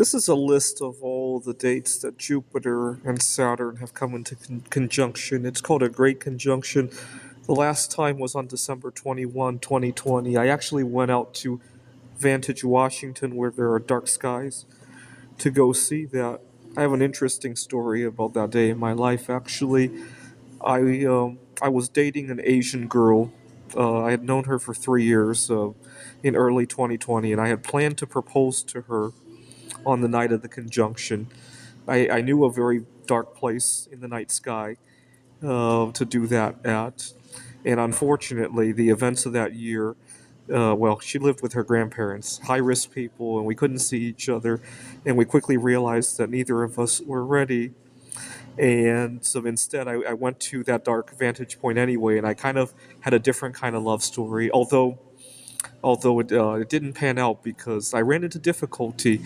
This is a list of all the dates that Jupiter and Saturn have come into conjunction. It's called a Great Conjunction. The last time was on December 21, 2020. I actually went out to Vantage, Washington, where there are dark skies, to go see that. I have an interesting story about that day in my life, actually. I was dating an Asian girl. I had known her for 3 years in early 2020, and I had planned to propose to her on the night of the conjunction. I knew a very dark place in the night sky to do that at. And unfortunately, the events of that year, well, she lived with her grandparents, high risk people, and we couldn't see each other. And we quickly realized that neither of us were ready. And so instead, I went to that dark vantage point anyway, and I kind of had a different kind of love story. Although it didn't pan out because I ran into difficulty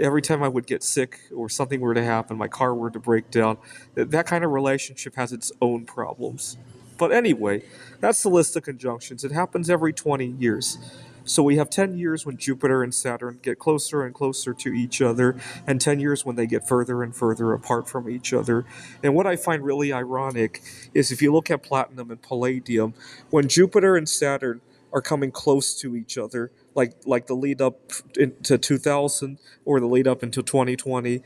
every time I would get sick or something were to happen, my car were to break down. That kind of relationship has its own problems. But anyway, that's the list of conjunctions. It happens every 20 years. So we have 10 years when Jupiter and Saturn get closer and closer to each other, and 10 years when they get further and further apart from each other. And what I find really ironic is if you look at platinum and palladium, when Jupiter and Saturn are coming close to each other, like the lead up into 2000 or the lead up into 2020,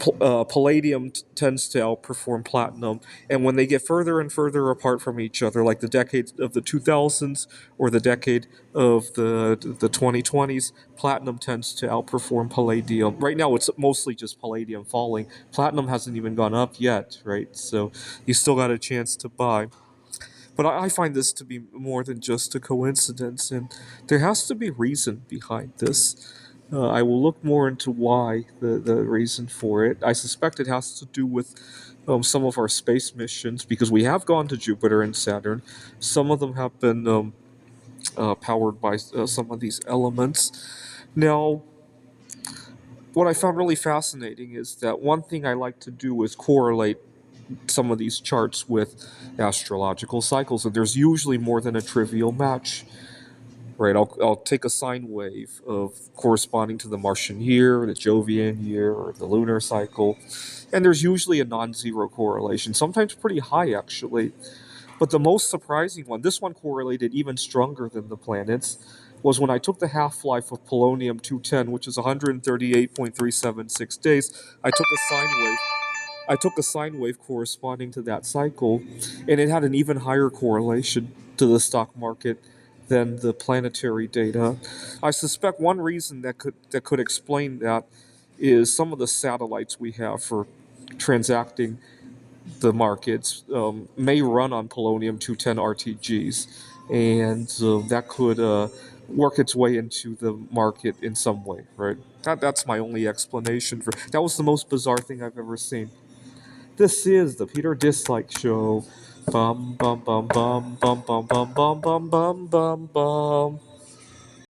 palladium tends to outperform platinum, and when they get further and further apart from each other, like the decade of the 2000s or the decade of the 2020s, platinum tends to outperform palladium. Right now, it's mostly just palladium falling. Platinum hasn't even gone up yet, right? So you still got a chance to buy. But I find this to be more than just a coincidence, and there has to be reason behind this. I will look more into why the reason for it. I suspect it has to do with some of our space missions because we have gone to Jupiter and Saturn. Some of them have been powered by some of these elements. Now, what I found really fascinating is that one thing I like to do is correlate some of these charts with astrological cycles, and there's usually more than a trivial match. Right, I'll take a sine wave of corresponding to the Martian year, the Jovian year, or the lunar cycle, and there's usually a non-zero correlation, sometimes pretty high actually. But the most surprising one, this one correlated even stronger than the planets, was when I took the half-life of polonium 210, which is 138.376 days. I took a sine wave corresponding to that cycle, and it had an even higher correlation to the stock market than the planetary data. I suspect one reason that could explain that is some of the satellites we have for transacting the markets may run on polonium 210 RTGs, and that could work its way into the market in some way, right? That's my only explanation for. That was the most bizarre thing I've ever seen. This is the Peter Dislike Show. Bum bum bum bum bum bum bum bum bum bum bum bum.